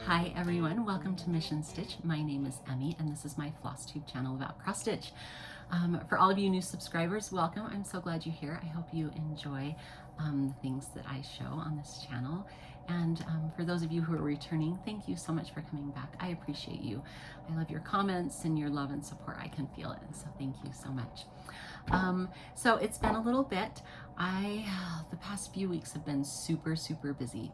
Hi everyone, welcome to Mission Stitch. My name is Emmy and this is my Flosstube channel about cross stitch. For all of you new subscribers, welcome. I'm so glad you're here. I hope you enjoy the things that I show on this channel. And for those of you who are returning, thank you so much for coming back. I appreciate you. I love your comments and your love and support. I can feel it, and so thank you so much. So it's been a little bit. The past few weeks have been super busy.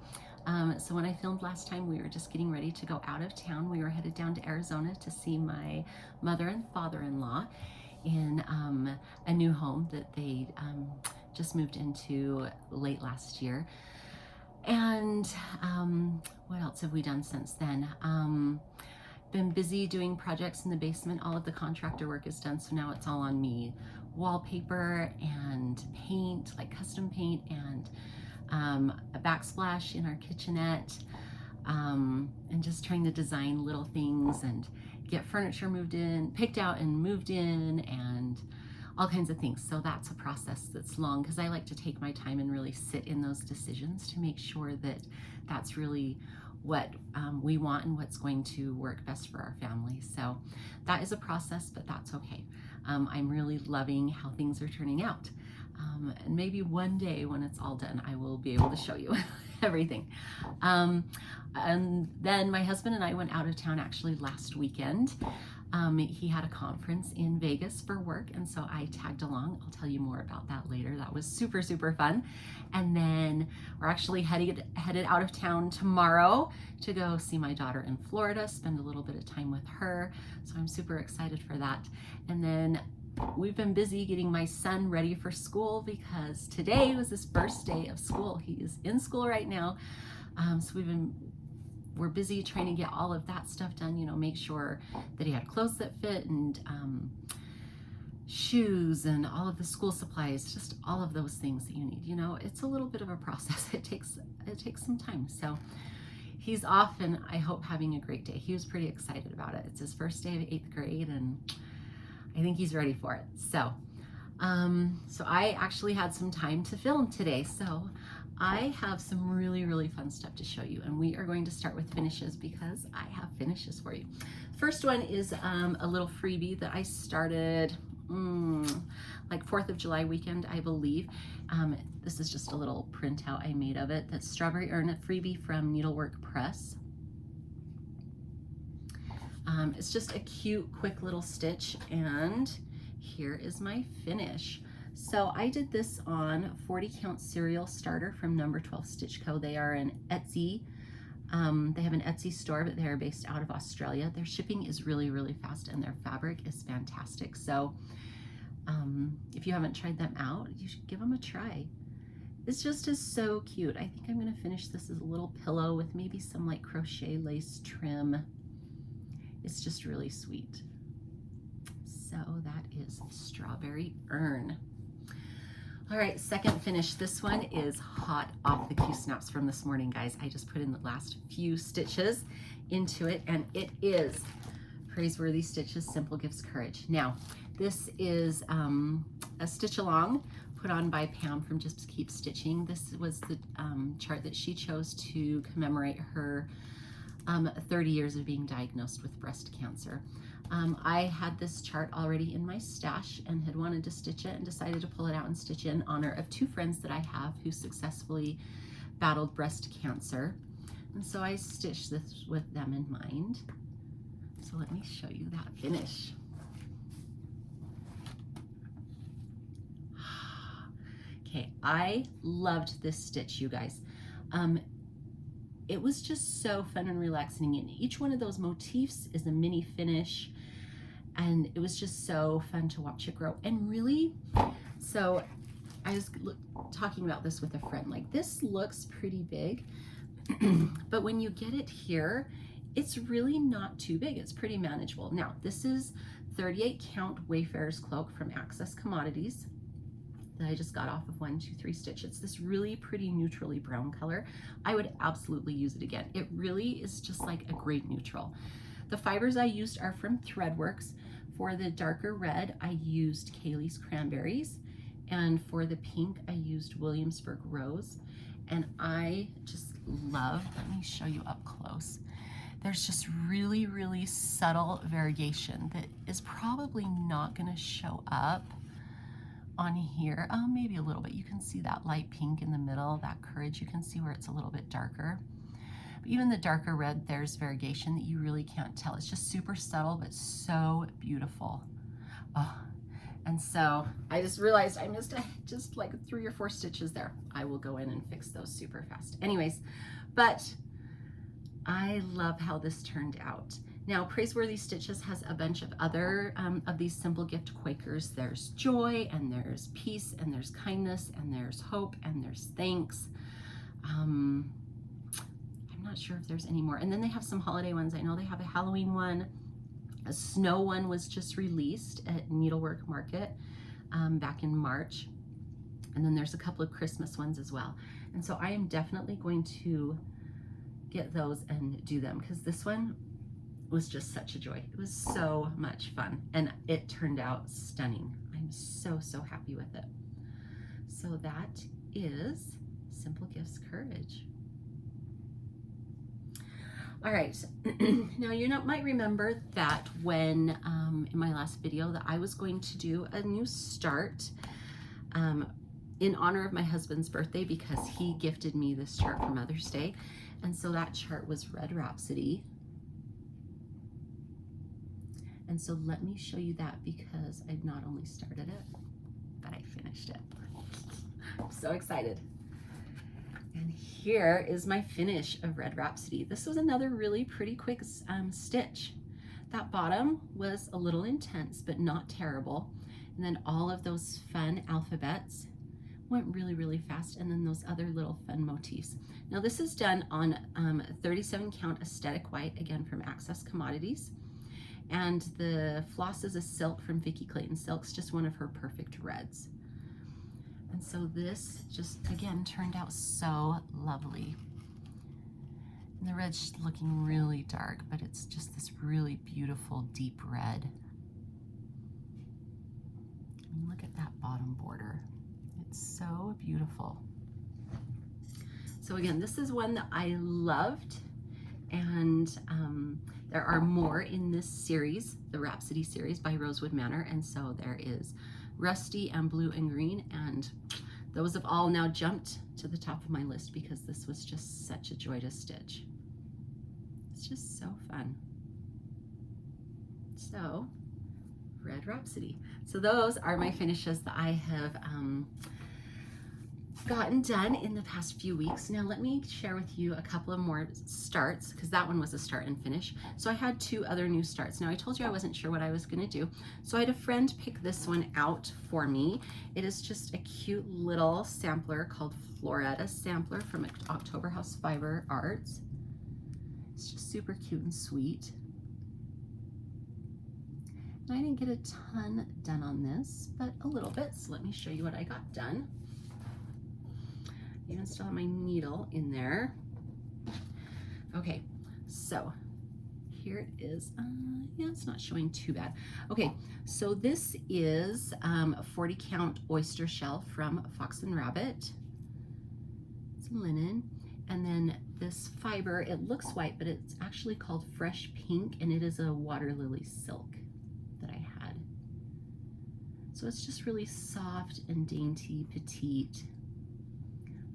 So when I filmed last time, we were just getting ready to go out of town. We were headed down to Arizona to see my mother and father-in-law in a new home that they just moved into late last year. And what else have we done since then? Been busy doing projects in the basement. All of the contractor work is done, so now it's all on me. Wallpaper and paint, like custom paint, and a backsplash in our kitchenette, and just trying to design little things and get furniture moved in, picked out and moved in, and all kinds of things. So that's a process that's long because I like to take my time and really sit in those decisions to make sure that that's really what we want and what's going to work best for our family. So that is a process, but that's okay. I'm really loving how things are turning out. And maybe one day when it's all done, I will be able to show you everything. And then my husband and I went out of town actually last weekend. He had a conference in Vegas for work, and so I tagged along. I'll tell you more about that later. That was super fun. And then we're actually headed out of town tomorrow to go see my daughter in Florida, spend a little bit of time with her. So I'm super excited for that. And then we've been busy getting my son ready for school because today was his first day of school. He is in school right now. So we're busy trying to get all of that stuff done, you know, make sure that he had clothes that fit, and shoes and all of the school supplies, just all of those things that you need. You know, it's a little bit of a process. It takes some time. So he's off, and I hope having a great day. He was pretty excited about it. It's his first day of 8th grade, and I think he's ready for it. So, so I actually had some time to film today. So I have some really fun stuff to show you, and we are going to start with finishes because I have finishes for you. First one is a little freebie that I started like 4th of July weekend, I believe. This is just a little printout I made of it. That's Strawberry Urn, a freebie from Needlework Press. It's just a cute, quick little stitch, and here is my finish. So I did this on 40 count serial starter from Number 12 Stitch Co. They are an Etsy. They have an Etsy store, but they are based out of Australia. Their shipping is really fast, and their fabric is fantastic. So if you haven't tried them out, you should give them a try. This just is so cute. I think I'm going to finish this as a little pillow with maybe some like crochet lace trim. It's just really sweet. So that is Strawberry Urn. All right, second finish. This one is hot off the Q-snaps from this morning, guys. I just put in the last few stitches into it, and it is Praiseworthy Stitches, Simple Gives Courage. Now, this is a stitch along put on by Pam from Just Keep Stitching. This was the chart that she chose to commemorate her 30 years of being diagnosed with breast cancer. I had this chart already in my stash and had wanted to stitch it, and decided to pull it out and stitch it in honor of 2 friends that I have who successfully battled breast cancer. And so I stitched this with them in mind. So let me show you that finish. Okay, I loved this stitch, you guys. It was just so fun and relaxing, and each one of those motifs is a mini finish, and it was just so fun to watch it grow. And really, so I was talking about this with a friend, like, this looks pretty big, but when you get it here, it's really not too big. It's pretty manageable. Now, this is 38 count Wayfarer's Cloak from Access Commodities that I just got off of 1, 2, 3 stitch. It's this really pretty neutrally brown color. I would absolutely use it again. It really is just like a great neutral. The fibers I used are from Threadworx. For the darker red, I used Kaylee's Cranberries, and for the pink, I used Williamsburg Rose. And I just love, let me show you up close. there's just really, really subtle variation that is probably not going to show up on here. Oh, maybe a little bit. You can see that light pink in the middle, that courage. You can see where it's a little bit darker. But even the darker red, there's variation that you really can't tell. It's just super subtle, but so beautiful. Oh, and so I just realized I missed just like 3 or 4 stitches there. I will go in and fix those super fast. Anyways, but I love how this turned out. Now, Praiseworthy Stitches has a bunch of other of these simple gift Quakers. There's joy, and there's peace, and there's kindness, and there's hope, and there's thanks. I'm not sure if there's any more. And then they have some holiday ones. I know they have a Halloween one. A snow one was just released at Needlework Market back in March. And then there's a couple of Christmas ones as well. And so I am definitely going to get those and do them, because this one was just such a joy. It was so much fun, and it turned out stunning. I'm so, so happy with it. So that is Simple Gifts Courage. All right, now you might remember that when in my last video that I was going to do a new start in honor of my husband's birthday, because he gifted me this chart for Mother's Day. And so that chart was Red Rhapsody. And so let me show you that, because I've not only started it, but I finished it. I'm so excited. And here is my finish of Red Rhapsody. This was another really pretty quick stitch. That bottom was a little intense, but not terrible. And then all of those fun alphabets went really, really fast. And then those other little fun motifs. Now this is done on 37 count aesthetic white, again from Access Commodities. And the floss is a silk from Vicki Clayton. Silk's just one of her perfect reds. And so this just, again, turned out so lovely. And the red's looking really dark, but it's just this really beautiful deep red. And look at that bottom border. It's so beautiful. So again, this is one that I loved, and there are more in this series, the Rhapsody series by Rosewood Manor, and so there is Rusty and Blue and Green, and those have all now jumped to the top of my list because this was just such a joy to stitch. It's just so fun. So, Red Rhapsody. So those are my finishes that I have gotten done in the past few weeks. Now let me share with you a couple of more starts, because that one was a start and finish. So I had 2 other new starts. Now I told you I wasn't sure what I was going to do, so I had a friend pick this one out for me. It is just a cute little sampler called Floretta sampler from October House Fiber Arts. It's just super cute and sweet. And I didn't get a ton done on this, but a little bit, so let me show you what I got done. Even still have my needle in there. Okay, so here it is. Yeah, it's not showing too bad. Okay, so this is a 40 count oyster shell from Fox and Rabbit. It's linen. And then this fiber, it looks white, but it's actually called Fresh Pink, and it is a water lily silk that I had. So it's just really soft and dainty, petite.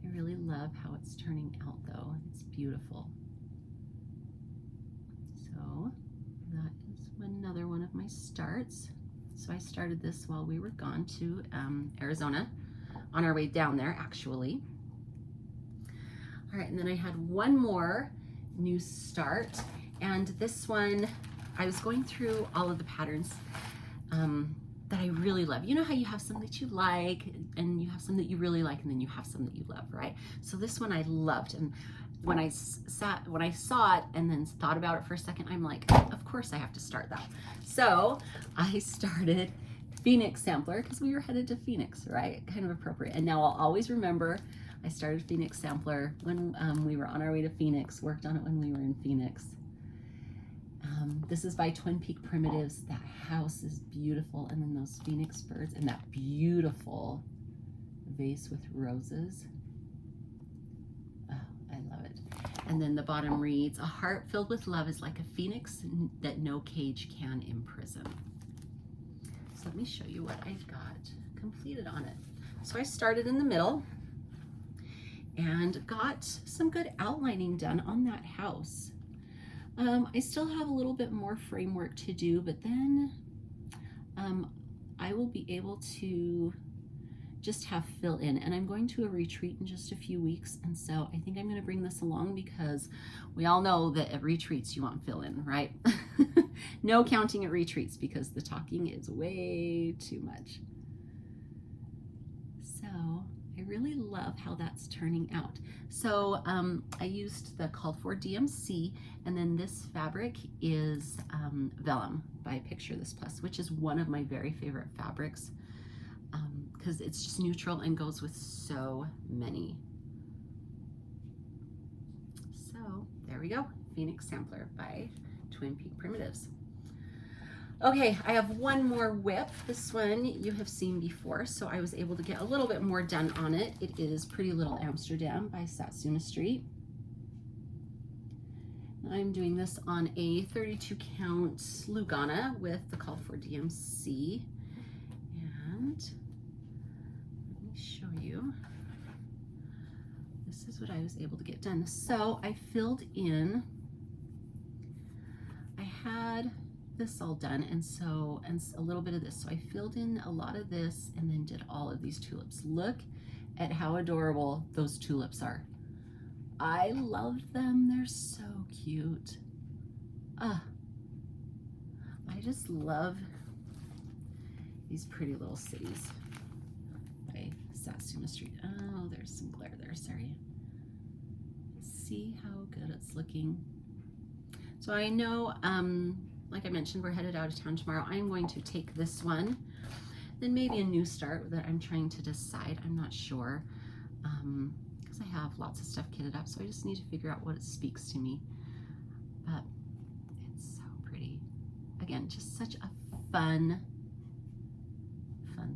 I really love how it's turning out though. It's beautiful. So that is another one of my starts. So I started this while we were gone to Arizona, on our way down there actually. All right, and then I had one more new start, and this one, I was going through all of the patterns that I really love. You know how you have some that you like, and you have some that you really like, and then you have some that you love, right? So this one I loved, and when I saw it and then thought about it for a second, I'm like, of course I have to start that. So I started Phoenix Sampler, because we were headed to Phoenix, right? Kind of appropriate. And now I'll always remember I started Phoenix Sampler when we were on our way to Phoenix, worked on it when we were in Phoenix. This is by Twin Peak Primitives. That house is beautiful, and then those phoenix birds, and that beautiful vase with roses. Oh, I love it. And then the bottom reads, a heart filled with love is like a phoenix that no cage can imprison. So let me show you what I've got completed on it. So I started in the middle and got some good outlining done on that house. I still have a little bit more framework to do, but then I will be able to just have fill in, and I'm going to a retreat in just a few weeks, and so I think I'm going to bring this along because we all know that at retreats you want fill in, right? No counting at retreats because the talking is way too much. So I really love how that's turning out. So I used the called for DMC, and then this fabric is Vellum by Picture This Plus, which is one of my very favorite fabrics because it's just neutral and goes with so many. So there we go, Phoenix Sampler by Twin Peak Primitives. Okay, I have one more whip. This one you have seen before, so I was able to get a little bit more done on it. It is Pretty Little Amsterdam by Satsuma Street. I'm doing this on a 32 count Lugana with the call for DMC. And let me show you. This is what I was able to get done. So I filled in, I had this all done, and a little bit of this. So I filled in a lot of this and then did all of these tulips. Look at how adorable those tulips are. I love them. They're so cute. I just love these Pretty Little Cities by Satsuma Street. Oh, there's some glare there, sorry. See how good it's looking. So I know, like I mentioned, we're headed out of town tomorrow. I'm going to take this one, then maybe a new start that I'm trying to decide. I'm not sure, because I have lots of stuff kitted up, so I just need to figure out what it speaks to me. But it's so pretty. Again, just such a fun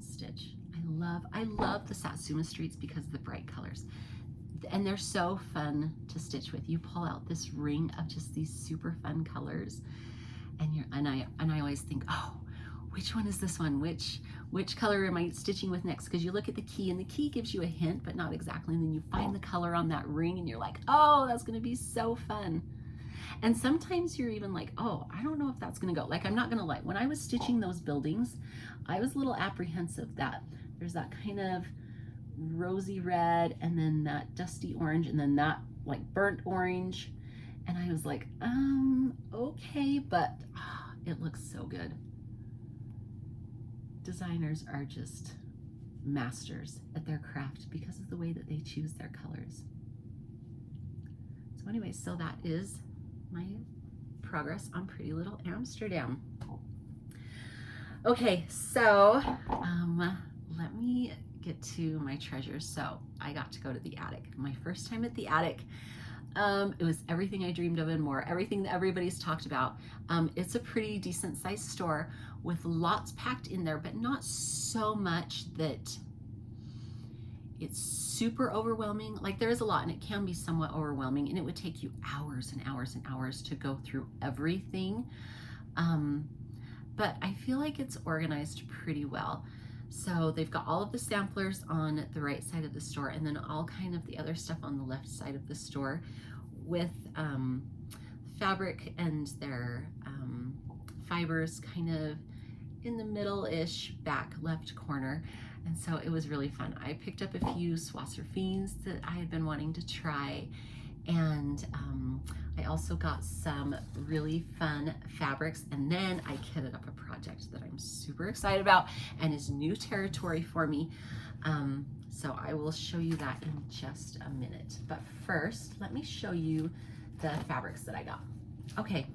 stitch. I love the Satsuma Streets because of the bright colors. And they're so fun to stitch with. You pull out this ring of just these super fun colors, and I always think, oh, which one is this one? Which color am I stitching with next? Because you look at the key, and the key gives you a hint, but not exactly. And then you find the color on that ring, and you're like, oh, that's going to be so fun. And sometimes you're even like, oh, I don't know if that's going to go. Like, I'm not going to lie. When I was stitching those buildings, I was a little apprehensive that there's that kind of rosy red, and then that dusty orange, and then that like burnt orange. And I was like, okay, but it looks so good. Designers are just masters at their craft because of the way that they choose their colors. So anyway, so that is my progress on Pretty Little Amsterdam. Okay, so let me get to my treasures. So I got to go to the attic. My first time at the attic. It was everything I dreamed of and more, everything that everybody's talked about. It's a pretty decent sized store with lots packed in there, but not so much that it's super overwhelming. Like, there is a lot, and it can be somewhat overwhelming, and it would take you hours and hours and hours to go through everything. But I feel like it's organized pretty well. So they've got all of the samplers on the right side of the store, and then all kind of the other stuff on the left side of the store with fabric and their fibers kind of in the middle-ish back left corner. And so it was really fun. I picked up a few Swasserfines that I had been wanting to try, and I also got some really fun fabrics, and then I kitted up a project that I'm super excited about and is new territory for me. So I will show you that in just a minute. But first, let me show you the fabrics that I got. Okay,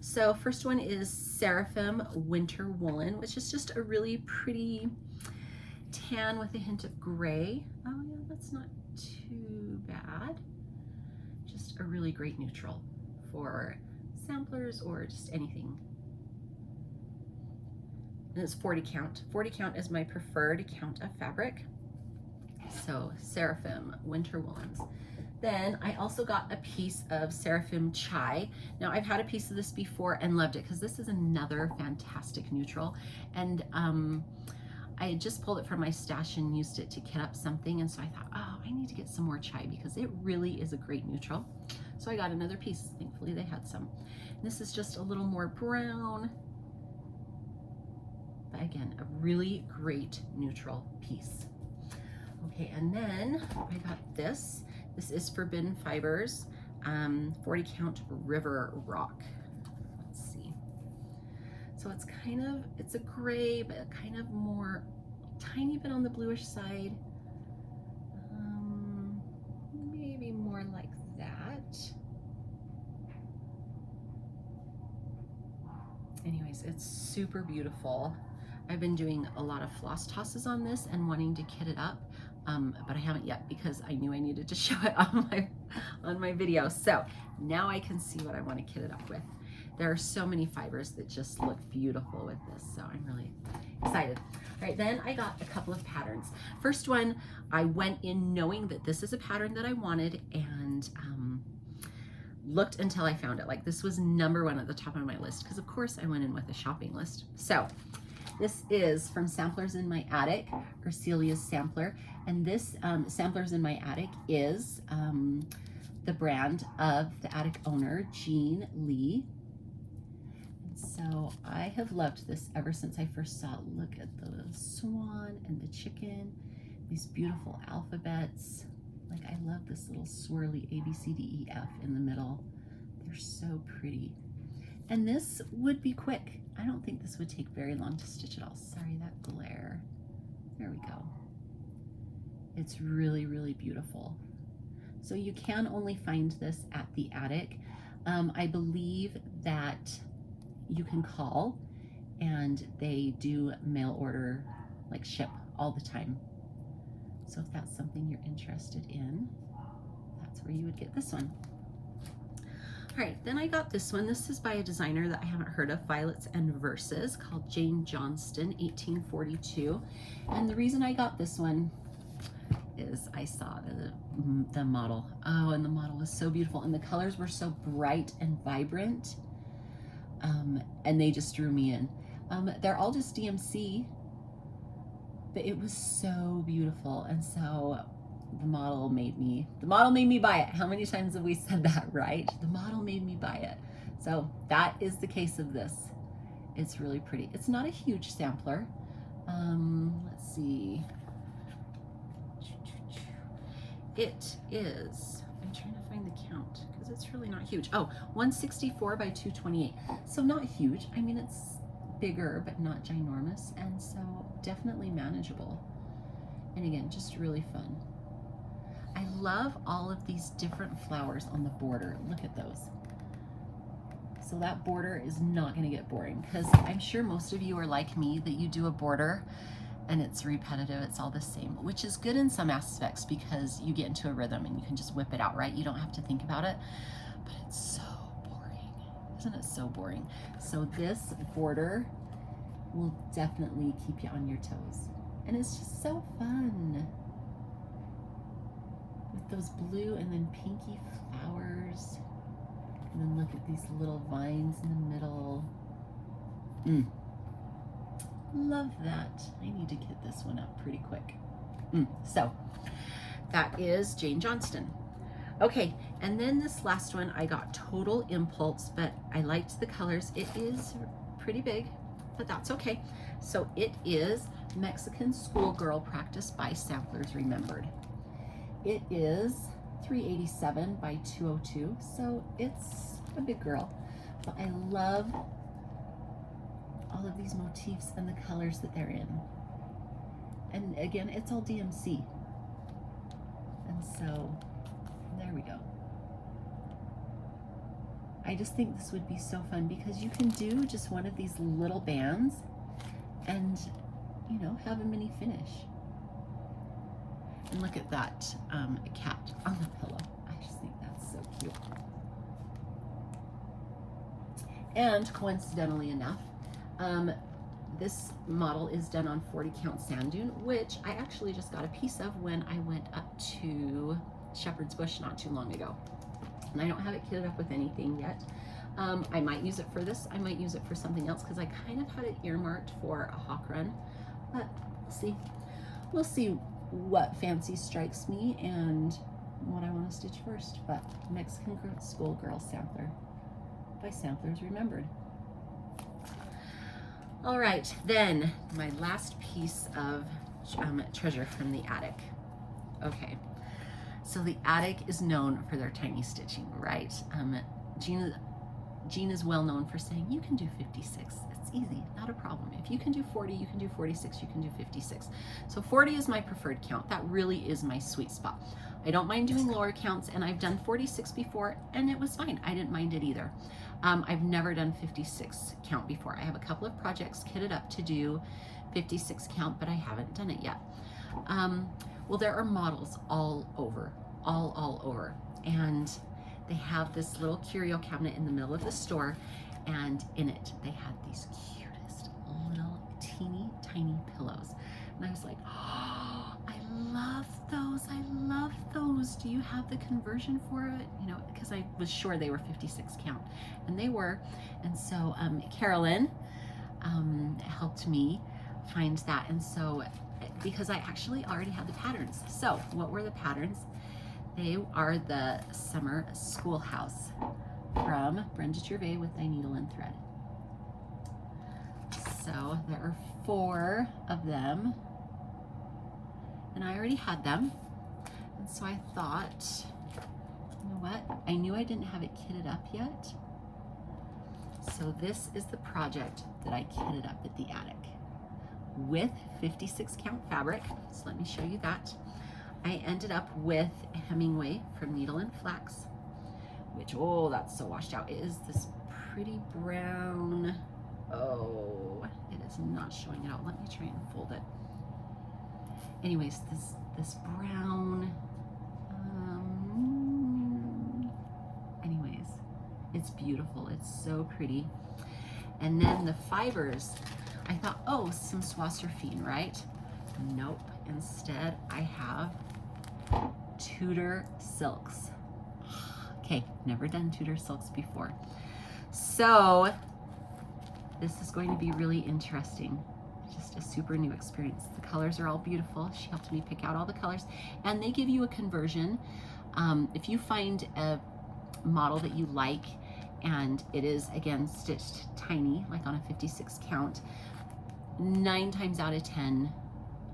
so first one is Seraphim Winter Woolen, which is just a really pretty tan with a hint of gray. Oh yeah, that's not too bad. Just a really great neutral for samplers or just anything. And it's 40 count. 40 count is my preferred count of fabric. So Seraphim Winter Woolens. Then I also got a piece of Seraphim Chai. Now I've had a piece of this before and loved it because this is another fantastic neutral. And I had just pulled it from my stash and used it to kit up something. And so I thought, oh, I need to get some more chai because it really is a great neutral. So I got another piece. Thankfully they had some. And this is just a little more brown. But again, a really great neutral piece. Okay, and then I got this. This is Forbidden Fibers, 40 count River Rock. Let's see. So it's kind of, it's a gray, but kind of more, tiny bit on the bluish side. Maybe more like that. Anyways, it's super beautiful. I've been doing a lot of floss tosses on this and wanting to kit it up. But I haven't yet because I knew I needed to show it on my video. So now I can see what I want to kit it up with. There are so many fibers that just look beautiful with this, so I'm really excited. All right, then I got a couple of patterns. First one, I went in knowing that this is a pattern that I wanted and looked until I found it. Like this was #1 at the top of my list because of course I went in with a shopping list. So this is from Samplers in My Attic, or Celia's Sampler. And this Samplers in My Attic is the brand of the attic owner, Jean Lee. And so I have loved this ever since I first saw it. Look at the swan and the chicken, these beautiful alphabets. Like I love this little swirly A, B, C, D, E, F in the middle. They're so pretty. And this would be quick. I don't think this would take very long to stitch it all. Sorry, that glare. There we go. It's really, really beautiful. So you can only find this at the attic. I believe that you can call and they do mail order, like ship all the time. So if that's something you're interested in, that's where you would get this one. All right, then I got this one. This is by a designer that I haven't heard of, Violets and Verses, called Jane Johnston, 1842. And the reason I got this one is I saw the model. Oh, and the model was so beautiful. And the colors were so bright and vibrant. And they just drew me in. They're all just DMC, but it was so beautiful. And so the model made me buy it. How many times have we said that, right? The model made me buy it. So that is the case of this. It's really pretty. It's not a huge sampler. Let's see. It is, I'm trying to find the count because it's really not huge. Oh, 164 by 228. So not huge. I mean, it's bigger, but not ginormous. And so definitely manageable. And again, just really fun. I love all of these different flowers on the border. Look at those. So that border is not going to get boring because I'm sure most of you are like me, that you do a border and it's repetitive, it's all the same, which is good in some aspects because you get into a rhythm and you can just whip it out, right? You don't have to think about it, but it's so boring. Isn't it so boring? So this border will definitely keep you on your toes. And it's just so fun. With those blue and then pinky flowers. And then look at these little vines in the middle. Love that. I need to get this one up pretty quick. So that is Jane Johnston. Okay, and then this last one I got total impulse, but I liked the colors. It is pretty big, but that's okay. So it is Mexican Schoolgirl Practice by Samplers Remembered. It is 387 by 202, so it's a big girl. But I love all of these motifs and the colors that they're in. And again, it's all DMC. And so there we go. I just think this would be so fun because you can do just one of these little bands and, you know, have a mini finish. And look at that cat on the pillow. I just think that's so cute. And coincidentally enough, this model is done on 40 count sand dune, which I actually just got a piece of when I went up to shepherd's bush not too long ago. And I don't have it kitted up with anything yet. I might use it for this. I might use it for something else because I kind of had it earmarked for a hawk run, but we'll see. We'll see what fancy strikes me and what I want to stitch first. But Mexican Schoolgirl Sampler by Samplers Remembered. All right, then my last piece of treasure from the attic. Okay, so the attic is known for their tiny stitching, right? Jean is well known for saying, you can do 56. It's easy, not a problem. If you can do 40, you can do 46, you can do 56. So 40 is my preferred count. That really is my sweet spot. I don't mind doing lower counts, and I've done 46 before, and it was fine. I didn't mind it either. I've never done 56 count before. I have a couple of projects kitted up to do 56 count, but I haven't done it yet. Well, there are models all over, all over. And they have this little curio cabinet in the middle of the store, and in it they had these cutest little teeny tiny pillows. And I was like, oh, I love those. I love those. Do you have the conversion for it? You know, because I was sure they were 56 count, and they were. And so Carolyn helped me find that. And so, because I actually already had the patterns. So what were the patterns? They are the Summer Schoolhouse from Brenda Gervais with Thy Needle and Thread. So there are 4 of them, and I already had them. And so I thought, you know what? I knew I didn't have it kitted up yet. So this is the project that I kitted up at the attic with 56 count fabric. So let me show you that. I ended up with Hemingway from Needle and Flax, which, oh, that's so washed out. It is this pretty brown. Oh, it is not showing it out. Let me try and fold it. Anyways, this brown. Anyways, it's beautiful. It's so pretty. And then the fibers, I thought, oh, some Swasserfine, right? Nope. Instead, I have Tudor silks. Okay, never done Tudor silks before. So this is going to be really interesting. Just a super new experience. The colors are all beautiful. She helped me pick out all the colors, and they give you a conversion. If you find a model that you like, and it is, again, stitched tiny, like on a 56 count, 9 times out of 10,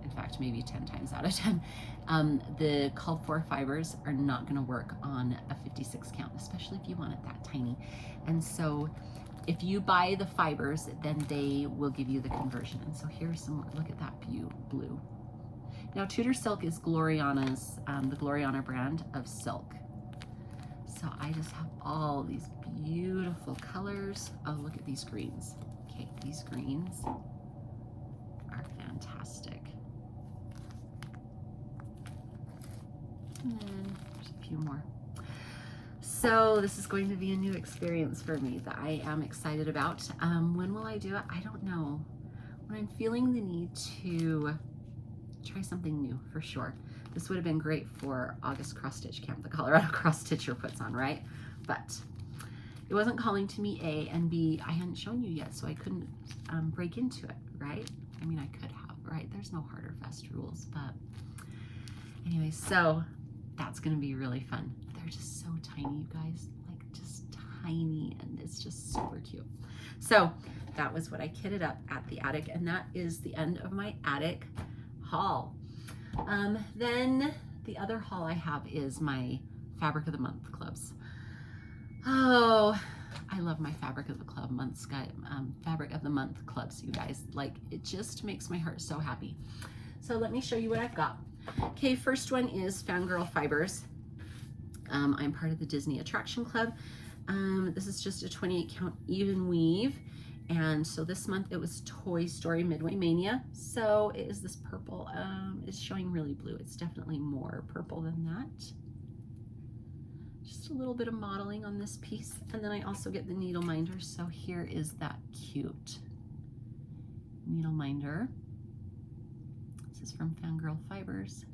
in fact, maybe 10 times out of 10, the called for fibers are not going to work on a 56 count, especially if you want it that tiny. And so if you buy the fibers, then they will give you the conversion. And so here's some, look at that blue. Now Tudor silk is Gloriana's, the Gloriana brand of silk. So I just have all these beautiful colors. Oh, look at these greens. Okay, these greens are fantastic. And then there's a few more. So this is going to be a new experience for me that I am excited about. When will I do it? I don't know. When I'm feeling the need to try something new, for sure. This would have been great for August cross stitch camp, the Colorado cross stitcher puts on, right? But it wasn't calling to me, A, and B, I hadn't shown you yet, so I couldn't break into it, right? I mean, I could have, right? There's no hard or fast rules, but anyway, so that's gonna be really fun. They're just so tiny, you guys, like just tiny, and it's just super cute. So that was what I kitted up at the attic, and that is the end of my attic haul. Then the other haul I have is my Fabric of the Month clubs. Oh, I love my Fabric of the Fabric of the Month clubs, you guys. Like, it just makes my heart so happy. So let me show you what I've got. Okay, first one is Fangirl Fibers. I'm part of the Disney Attraction Club. This is just a 28 count even weave. And so this month it was Toy Story Midway Mania. So it is this purple, it's showing really blue. It's definitely more purple than that. Just a little bit of modeling on this piece. And then I also get the needle minder. So here is that cute needle minder. This is from Fangirl Fibers.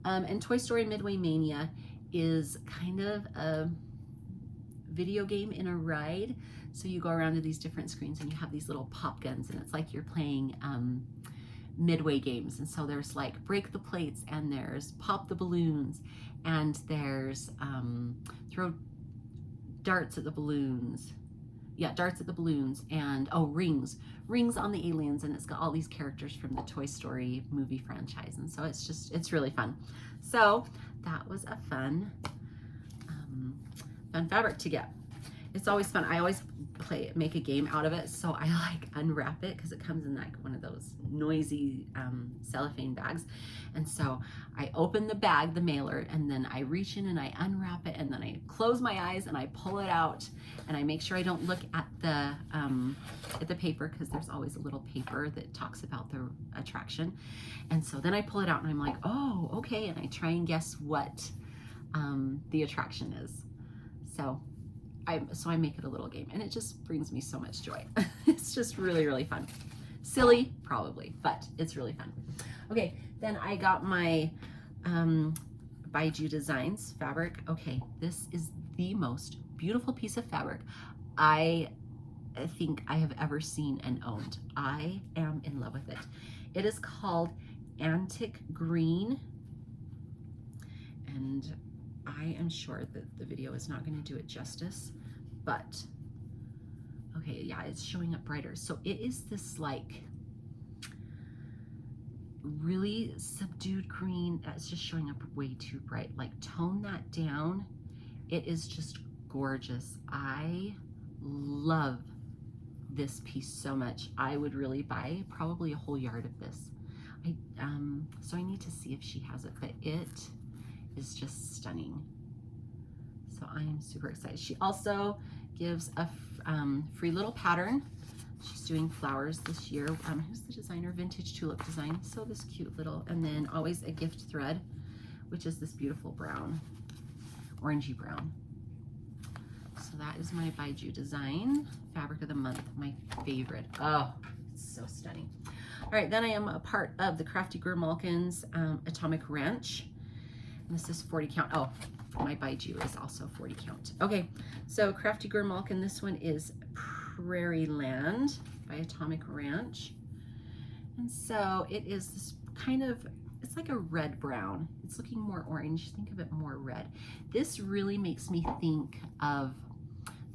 And Toy Story Midway Mania is kind of a video game in a ride. So you go around to these different screens and you have these little pop guns, and it's like you're playing Midway games. And so there's like break the plates, and there's pop the balloons, and there's throw darts at the balloons. Yeah, darts at the balloons, and oh, rings on the aliens, and it's got all these characters from the Toy Story movie franchise, and so it's really fun. So that was a fun fabric to get. It's always fun. I always make a game out of it, so I like unwrap it because it comes in like one of those noisy cellophane bags, and so I open the bag, the mailer, and then I reach in and I unwrap it, and then I close my eyes and I pull it out, and I make sure I don't look at the paper, because there's always a little paper that talks about the attraction, and so then I pull it out and I'm like, oh, okay, and I try and guess what the attraction is. So I make it a little game, and it just brings me so much joy. It's just really, really fun. Silly, probably, but it's really fun. Okay, then I got my Baiju Designs fabric. Okay, this is the most beautiful piece of fabric I think I have ever seen and owned. I am in love with it. It is called Antique Green, and I am sure that the video is not going to do it justice, but okay, yeah, it's showing up brighter. So it is this like really subdued green that's just showing up way too bright. Like, tone that down. It is just gorgeous. I love this piece so much. I would really buy probably a whole yard of this. So I need to see if she has it, but it is just stunning. So I am super excited. She also gives a free little pattern. She's doing flowers this year. Who's the designer? Vintage Tulip Design. So this cute little, and then always a gift thread, which is this beautiful brown, orangey brown. So that is my Baiju Design Fabric of the Month, my favorite. Oh, it's so stunning. All right, then I am a part of the Crafty Grimalkin's Atomic Ranch. And this is 40 count. Oh, my Baiju is also 40 count. Okay, so Crafty Grimalkin, this one is Prairie Land by Atomic Ranch. And so it is this kind of, it's like a red brown. It's looking more orange. Think of it more red. This really makes me think of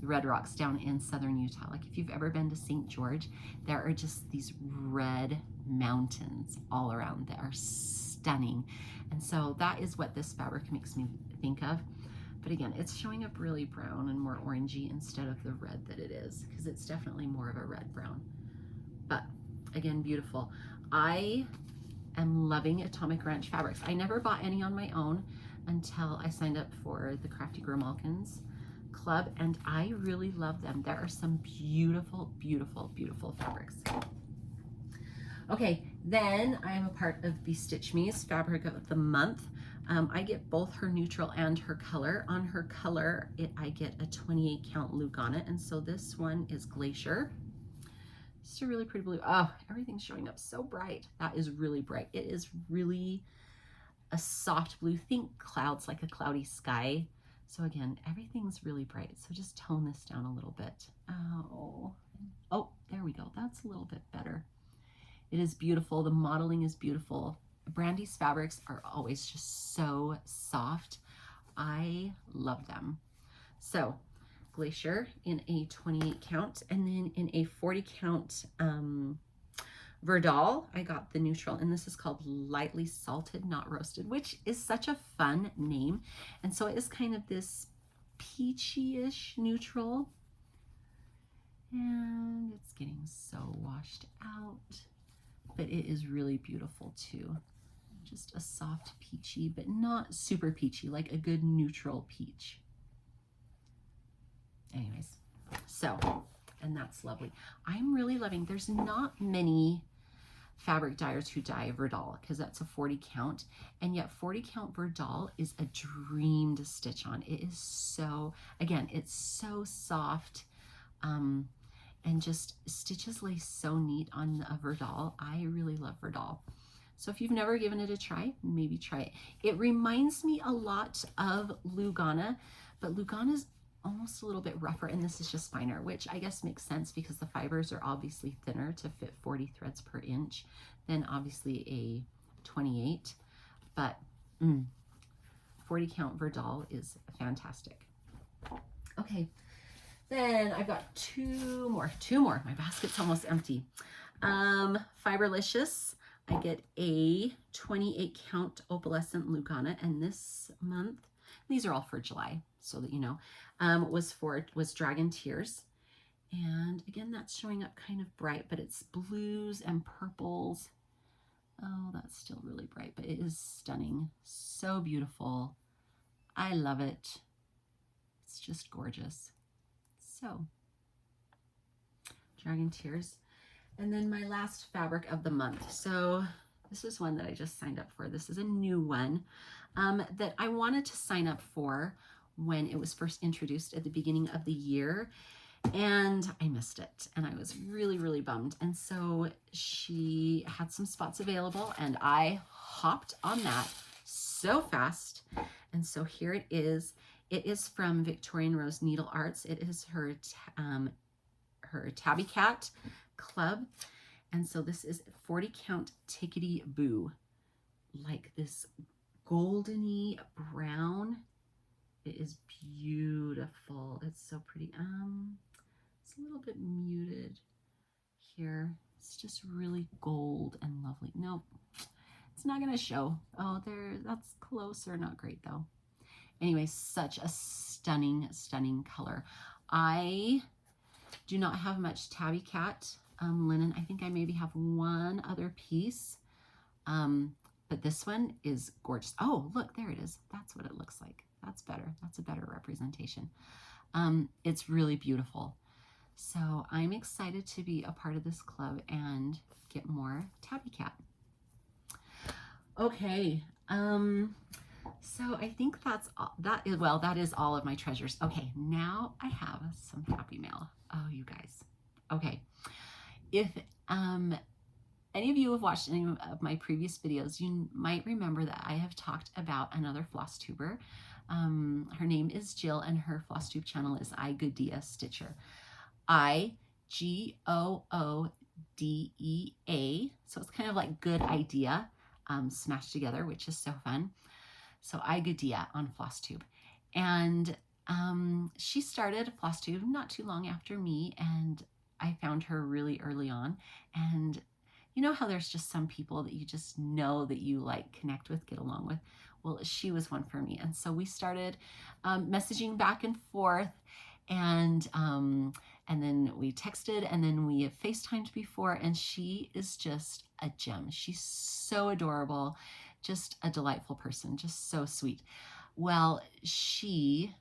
the red rocks down in southern Utah. Like if you've ever been to St. George, there are just these red mountains all around that are stunning. And so that is what this fabric makes me think of. But again, it's showing up really brown and more orangey instead of the red that it is, because it's definitely more of a red brown. But again, beautiful. I am loving Atomic Ranch fabrics. I never bought any on my own until I signed up for the Crafty Grimalkins Club, and I really love them. There are some beautiful, beautiful, beautiful fabrics. Okay, then I am a part of the Stitch Me's Fabric of the Month. I get both her neutral and her color. On her color, I get a 28 count Lugana, and so this one is Glacier. Just a really pretty blue. Oh, everything's showing up so bright. That is really bright. It is really a soft blue. Think clouds, like a cloudy sky. So again, everything's really bright. So just tone this down a little bit. Oh, there we go. That's a little bit better. It is beautiful. The modeling is beautiful. Brandy's fabrics are always just so soft. I love them. So Glacier in a 28 count, and then in a 40 count Verdal, I got the neutral, and this is called Lightly Salted Not Roasted, which is such a fun name. And so it is kind of this peachy-ish neutral, and it's getting so washed out, but it is really beautiful too. Just a soft peachy, but not super peachy, like a good neutral peach. Anyways, so, and that's lovely. I'm really loving, there's not many fabric dyers who dye Verdal, because that's a 40 count, and yet 40 count Verdal is a dream to stitch on. It is so, again, it's so soft, and just stitches lay so neat on a Verdal. I really love Verdal. So if you've never given it a try, maybe try it. It reminds me a lot of Lugana, but Lugana is almost a little bit rougher, and this is just finer, which I guess makes sense because the fibers are obviously thinner to fit 40 threads per inch than obviously a 28, but 40 count Verdal is fantastic. Okay, then I've got two more. My basket's almost empty. Fiberlicious, I get a 28 count opalescent Lugana, and this month, these are all for July, so that you know, was Dragon Tears. And again, that's showing up kind of bright, but it's blues and purples. Oh, that's still really bright, but it is stunning. So beautiful. I love it. It's just gorgeous. So, Dragon Tears. And then my last fabric of the month. So this is one that I just signed up for. This is a new one that I wanted to sign up for when it was first introduced at the beginning of the year. And I missed it, and I was really, really bummed. And so she had some spots available, and I hopped on that so fast. And so here it is. It is from Victorian Rose Needle Arts. It is her Tabby Cat Club. And so this is 40 count Tickety Boo, like this goldeny brown. It is beautiful. It's so pretty. It's a little bit muted here. It's just really gold and lovely. Nope, it's not gonna show. Oh, there, that's closer. Not great though. Anyway, such a stunning, stunning color. I do not have much Tabby Cat linen. I think I maybe have one other piece, but this one is gorgeous. Oh, look, there it is. That's what it looks like. That's better. That's a better representation. It's really beautiful. So I'm excited to be a part of this club and get more Tabby Cat. Okay. So I think that's all, that is all of my treasures. Okay, now I have some happy mail. Oh, you guys. Okay. If any of you have watched any of my previous videos, you might remember that I have talked about another Flosstuber. Her name is Jill, and her Flosstube channel is iGoodea Stitcher. IGOODEA. So it's kind of like good idea smashed together, which is so fun. So iGoodea on Flosstube. And she started Flosstube not too long after me, and I found her really early on. And you know how there's just some people that you just know that you like connect with, get along with? Well, she was one for me. And so we started messaging back and forth, and then we texted, and then we have FaceTimed before, and she is just a gem. She's so adorable, just a delightful person, just so sweet. Well, she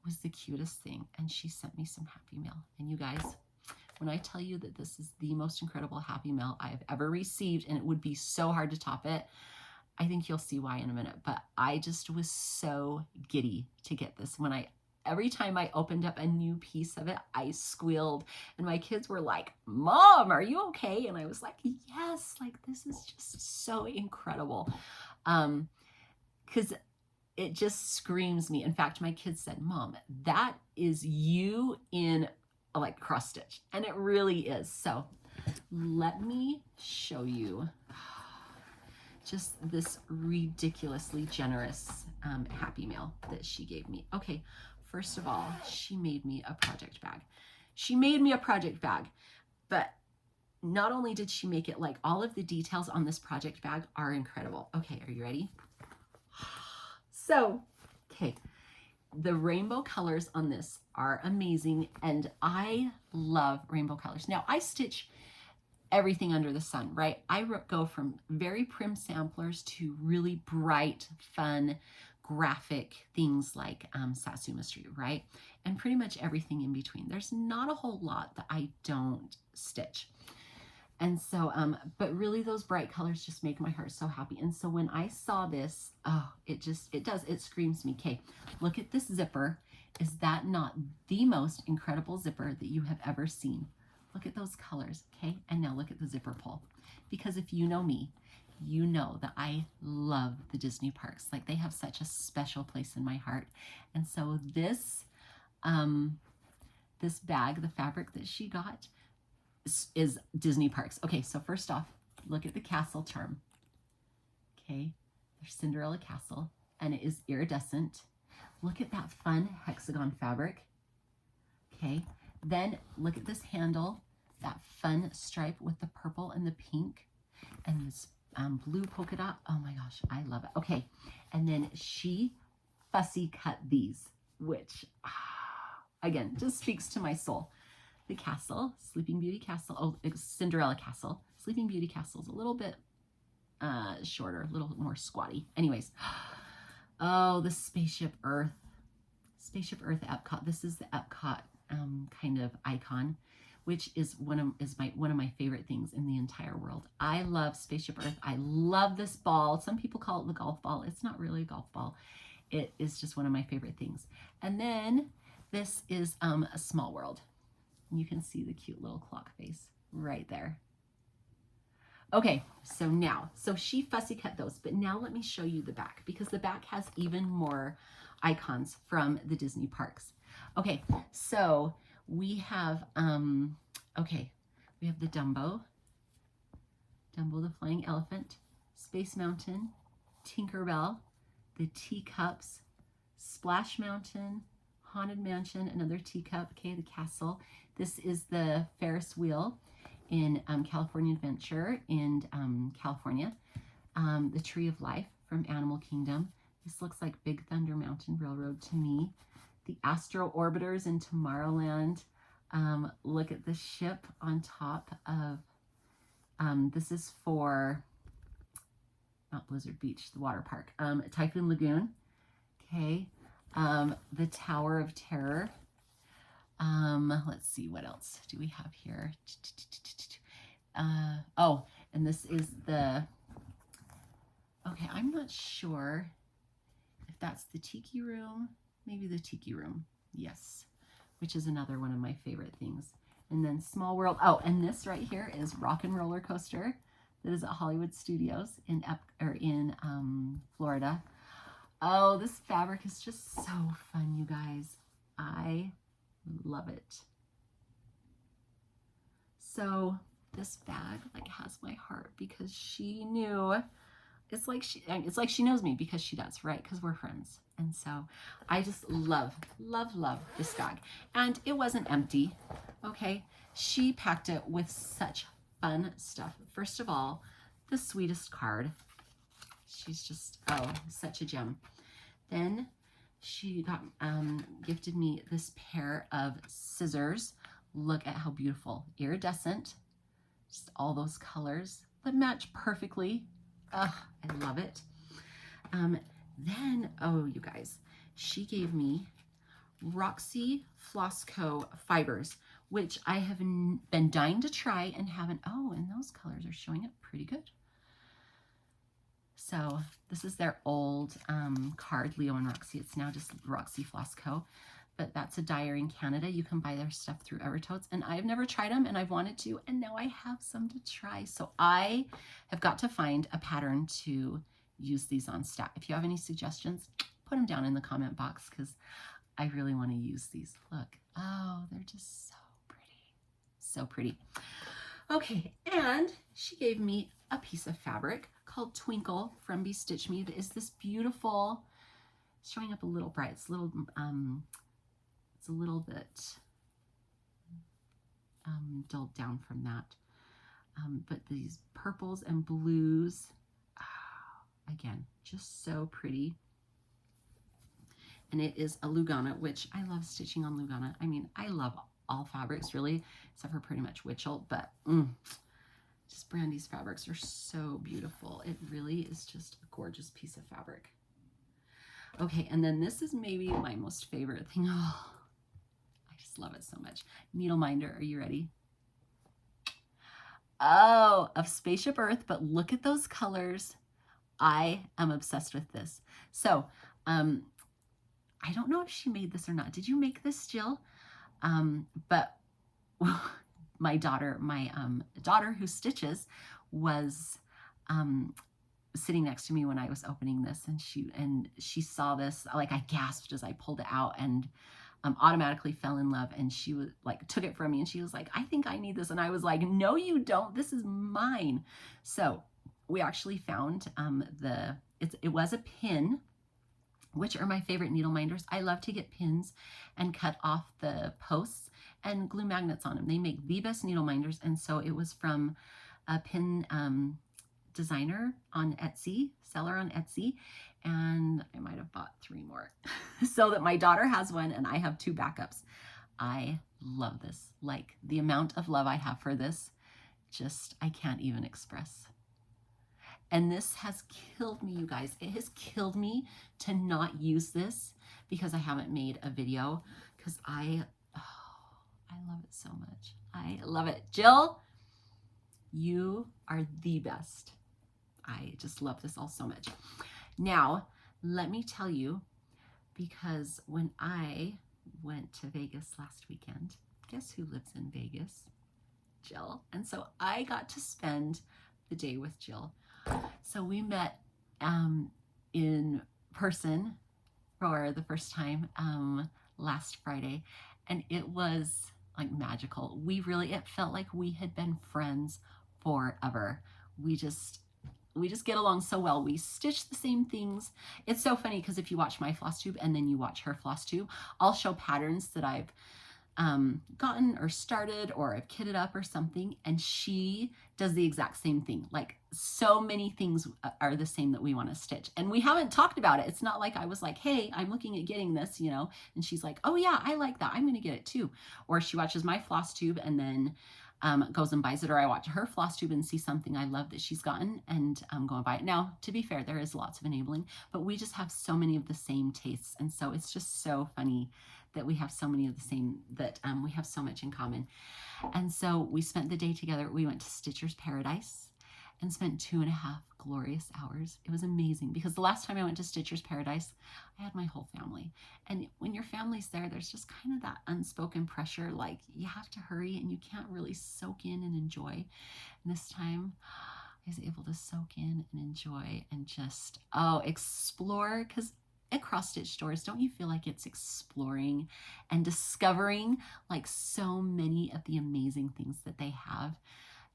was the cutest thing, and she sent me some happy mail. And you guys, when I tell you that this is the most incredible happy mail I have ever received, and it would be so hard to top it, I think you'll see why in a minute. But I just was so giddy to get this. Every time I opened up a new piece of it, I squealed, and my kids were like, "Mom, are you okay?" And I was like, "Yes, like this is just so incredible." Because it just screams me. In fact, my kids said, "Mom, that is you in like cross stitch," and it really is. So let me show you just this ridiculously generous happy mail that she gave me. Okay, first of all, she made me a project bag. She made me a project bag, but not only did she make it, like all of the details on this project bag are incredible. Okay, are you ready? So, okay, the rainbow colors on this are amazing, and I love rainbow colors. Now, I stitch everything under the sun, right? I go from very prim samplers to really bright, fun, graphic things like Satsuma Street, right? And pretty much everything in between. There's not a whole lot that I don't stitch. And so, but really those bright colors just make my heart so happy. And so when I saw this, oh, it screams me. Okay, look at this zipper. Is that not the most incredible zipper that you have ever seen? Look at those colors, okay? And now look at the zipper pull. Because if you know me, you know that I love the Disney parks. Like, they have such a special place in my heart. And so this, this bag, the fabric that she got, is Disney parks. Okay, so first off, look at the castle charm. Okay, there's Cinderella Castle, and it is iridescent. Look at that fun hexagon fabric. Okay, then look at this handle, that fun stripe with the purple and the pink, and this blue polka dot. Oh my gosh, I love it. Okay, and then she fussy cut these, which again just speaks to my soul. The castle, Sleeping Beauty Castle, oh, it's Cinderella Castle. Sleeping Beauty Castle is a little bit shorter, a little more squatty. Anyways, oh, the Spaceship Earth Epcot. This is the Epcot kind of icon, which is one of my favorite things in the entire world. I love Spaceship Earth. I love this ball. Some people call it the golf ball. It's not really a golf ball. It is just one of my favorite things. And then this is a Small World. You can see the cute little clock face right there. Okay, so she fussy cut those, but now let me show you the back, because the back has even more icons from the Disney parks. Okay, so we have, we have the Dumbo the Flying Elephant, Space Mountain, Tinkerbell, the Teacups, Splash Mountain, Haunted Mansion, another teacup, okay, the castle. This is the Ferris wheel in California Adventure in California. The Tree of Life from Animal Kingdom. This looks like Big Thunder Mountain Railroad to me. The Astro Orbiters in Tomorrowland. Look at the ship on top of, this is for, not Blizzard Beach, the water park, Typhoon Lagoon, okay. The Tower of Terror. Let's see, what else do we have here? Oh, and this is the, okay, I'm not sure if that's the Tiki Room, maybe the Tiki Room, yes, which is another one of my favorite things. And then Small World, oh, and this right here is Rock and Roller Coaster that is at Hollywood Studios in Florida. Oh, this fabric is just so fun, you guys. I love it. So this bag like has my heart, because she knew, it's like she knows me, because she does, right? Because we're friends. And so I just love this bag. And it wasn't empty, okay? She packed it with such fun stuff. First of all, the sweetest card. She's just, oh, such a gem. Then she got gifted me this pair of scissors. Look at how beautiful. Iridescent. Just all those colors that match perfectly. Ugh, I love it. Then, oh, you guys, she gave me Roxy Flossco fibers, which I have been dying to try and haven't. Oh, and those colors are showing up pretty good. So this is their old card, Leo and Roxy. It's now just Roxy Flossco, but that's a dyer in Canada. You can buy their stuff through Evertotes, and I've never tried them, and I've wanted to, and now I have some to try. So I have got to find a pattern to use these on staff. If you have any suggestions, put them down in the comment box, because I really want to use these. Look, oh, they're just so pretty. So pretty. Okay, and she gave me a piece of fabric called Twinkle from Be Stitch Me. That is this beautiful, it's showing up a little bright. It's a little, it's a little bit dulled down from that. But these purples and blues, again, just so pretty. And it is a Lugana, which I love stitching on Lugana. I mean, I love all fabrics really, except for pretty much Witchell, but just Brandy's fabrics are so beautiful. It really is just a gorgeous piece of fabric. Okay, and then this is maybe my most favorite thing. Oh, I just love it so much. Needle Minder, are you ready? Oh, of Spaceship Earth, but look at those colors. I am obsessed with this. So, I don't know if she made this or not. Did you make this, Jill? But my daughter who stitches was sitting next to me when I was opening this, and she saw this. Like, I gasped as I pulled it out, and automatically fell in love, and she was like, took it from me, and she was like, I think I need this. And I was like, no, you don't. This is mine. So we actually found it was a pin, which are my favorite needle minders. I love to get pins and cut off the posts and glue magnets on them. They make the best needle minders. And so it was from a pin designer on Etsy, seller on Etsy. And I might have bought 3 more so that my daughter has one and I have 2 backups. I love this. Like, the amount of love I have for this, just, I can't even express. And this has killed me, you guys. It has killed me to not use this because I haven't made a video, because I love it so much. I love it. Jill, you are the best. I just love this all so much. Now, let me tell you, because when I went to Vegas last weekend, guess who lives in Vegas? Jill. And so I got to spend the day with Jill. So we met in person for the first time last Friday, and it was like magical. It felt like we had been friends forever. We just get along so well. We stitch the same things. It's so funny because if you watch my Flosstube and then you watch her Flosstube, I'll show patterns that I've gotten or started or I've kitted up or something, and she does the exact same thing. Like, so many things are the same that we want to stitch, and we haven't talked about it. It's not like I was like, hey, I'm looking at getting this, you know, and she's like, oh yeah, I like that, I'm gonna get it too. Or she watches my Flosstube and then goes and buys it, or I watch her Flosstube and see something I love that she's gotten and go and buy it. Now, to be fair, there is lots of enabling, but we just have so many of the same tastes, and so it's just so funny that we have so many of the same, that we have so much in common. And so we spent the day together. We went to Stitcher's Paradise and spent 2.5 glorious hours. It was amazing, because the last time I went to Stitcher's Paradise, I had my whole family. And when your family's there, there's just kind of that unspoken pressure, like you have to hurry and you can't really soak in and enjoy. And this time I was able to soak in and enjoy and just, explore, because at cross stitch stores, don't you feel like it's exploring and discovering like so many of the amazing things that they have?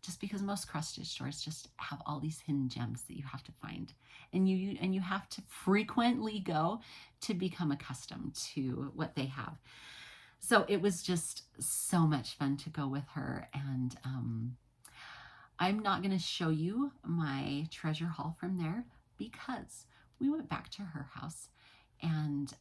Just because most cross stitch stores just have all these hidden gems that you have to find, and you have to frequently go to become accustomed to what they have. So it was just so much fun to go with her, and I'm not going to show you my treasure haul from there because we went back to her house and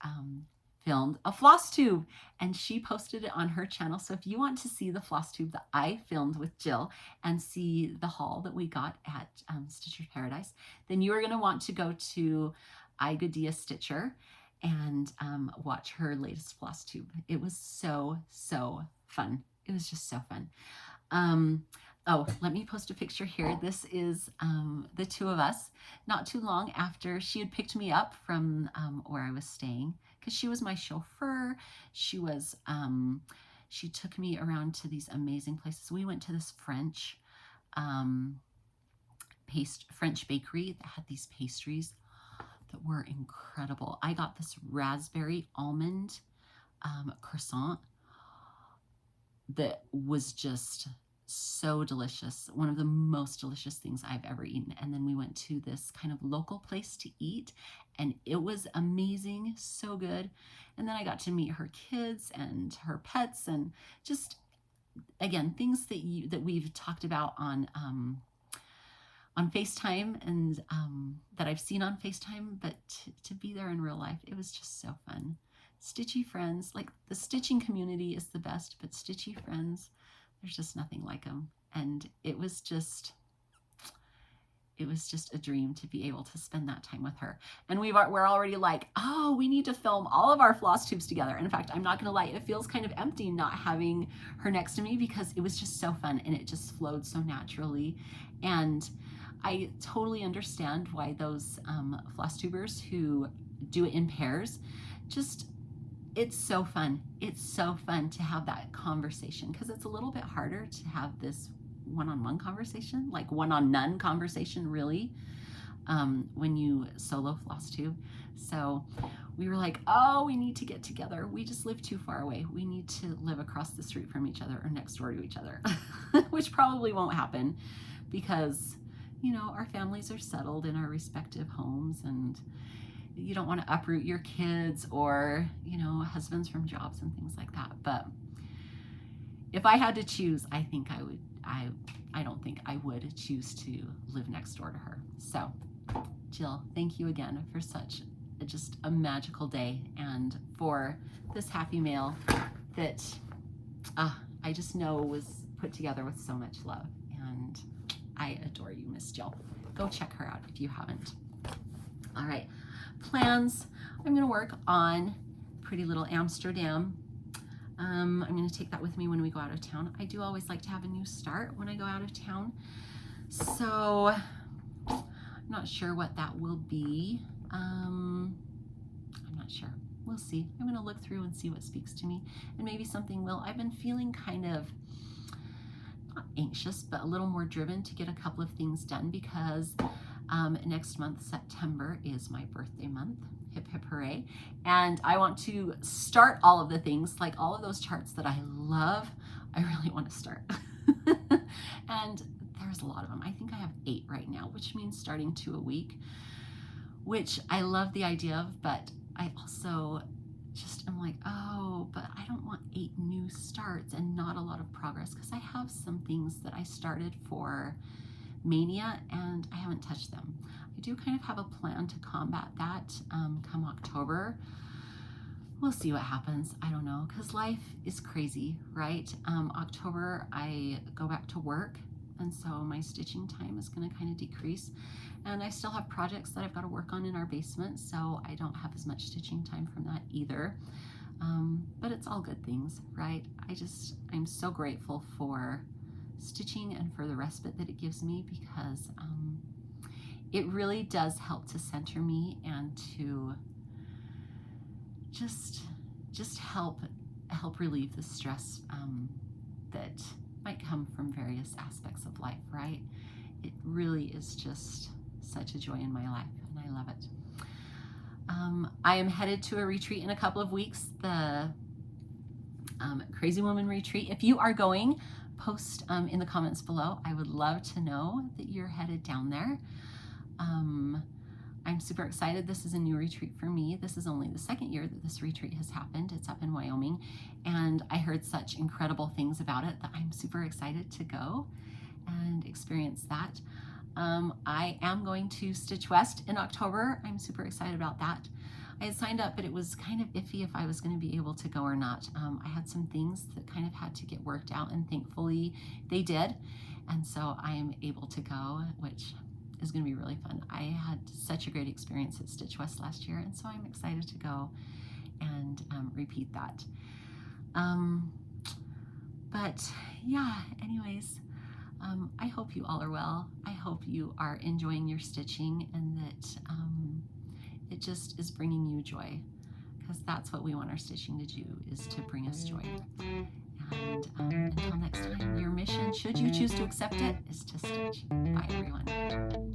filmed a Flosstube, and she posted it on her channel. So if you want to see the Flosstube that I filmed with Jill and see the haul that we got at Stitcher's Paradise, then you are going to want to go to iGoodia Stitcher and watch her latest Flosstube. It was so fun. It was just so fun. Oh, let me post a picture here. This is the 2 of us not too long after she had picked me up from where I was staying, because she was my chauffeur. She was she took me around to these amazing places. We went to this French bakery that had these pastries that were incredible. I got this raspberry almond croissant that was just so delicious. One of the most delicious things I've ever eaten. And then we went to this kind of local place to eat, and it was amazing, so good. And then I got to meet her kids and her pets, and just, again, things that we've talked about on FaceTime, and that I've seen on FaceTime, but to be there in real life, it was just so fun. Stitchy friends, like, the stitching community is the best, but stitchy friends, there's just nothing like them. And it was just a dream to be able to spend that time with her. And we're already like, oh, we need to film all of our Flosstubes together. And in fact, I'm not gonna lie, it feels kind of empty not having her next to me, because it was just so fun and it just flowed so naturally. And I totally understand why those Flosstubers who do it in pairs, it's so fun. It's so fun to have that conversation, because it's a little bit harder to have this one-on-one conversation, like one-on-none conversation, really. when you solo Flosstube. So we were like, oh, we need to get together. We just live too far away. We need to live across the street from each other or next door to each other, which probably won't happen because, you know, our families are settled in our respective homes, and you don't want to uproot your kids or, you know, husbands from jobs and things like that. But if I had to choose, I think I would, I don't think I would choose to live next door to her. So Jill, thank you again for such just a magical day, and for this happy mail that I just know was put together with so much love, and I adore you, Miss Jill. Go check her out if you haven't. All right, plans. I'm gonna work on pretty little Amsterdam. I'm gonna take that with me when we go out of town. I do always like to have a new start when I go out of town. So I'm not sure what that will be. I'm not sure. We'll see. I'm going to look through and see what speaks to me, and maybe something will. I've been feeling kind of not anxious, but a little more driven to get a couple of things done because next month, September, is my birthday month. Hip hip hooray. And I want to start all of the things, like all of those charts that I love. I really want to start. And there's a lot of them. I think I have 8 right now, which means starting 2 a week, which I love the idea of, but I also just am like, oh, but I don't want 8 new starts and not a lot of progress, because I have some things that I started for Mania and I haven't touched them. I do kind of have a plan to combat that come October. We'll see what happens. I don't know, because life is crazy, right? October, I go back to work, and so my stitching time is going to kind of decrease. And I still have projects that I've got to work on in our basement, so I don't have as much stitching time from that either. But it's all good things, right? I'm so grateful for stitching and for the respite that it gives me, because it really does help to center me and to just help relieve the stress that might come from various aspects of life, right? It really is just such a joy in my life, and I love it. I am headed to a retreat in a couple of weeks, the Crazy Woman retreat. If you are going, post in the comments below. I would love to know that you're headed down there. I'm super excited. This is a new retreat for me. This is only the 2nd year that this retreat has happened. It's up in Wyoming, and I heard such incredible things about it that I'm super excited to go and experience that. I am going to Stitch West in October. I'm super excited about that. I had signed up, but it was kind of iffy if I was going to be able to go or not. I had some things that kind of had to get worked out, and thankfully they did. And so I am able to go, which is going to be really fun. I had such a great experience at Stitch West last year, and so I'm excited to go and repeat that. But yeah, anyways, I hope you all are well. I hope you are enjoying your stitching, and that it just is bringing you joy, because that's what we want our stitching to do, is to bring us joy. And until next time, your mission, should you choose to accept it, is to stitch. Bye, everyone.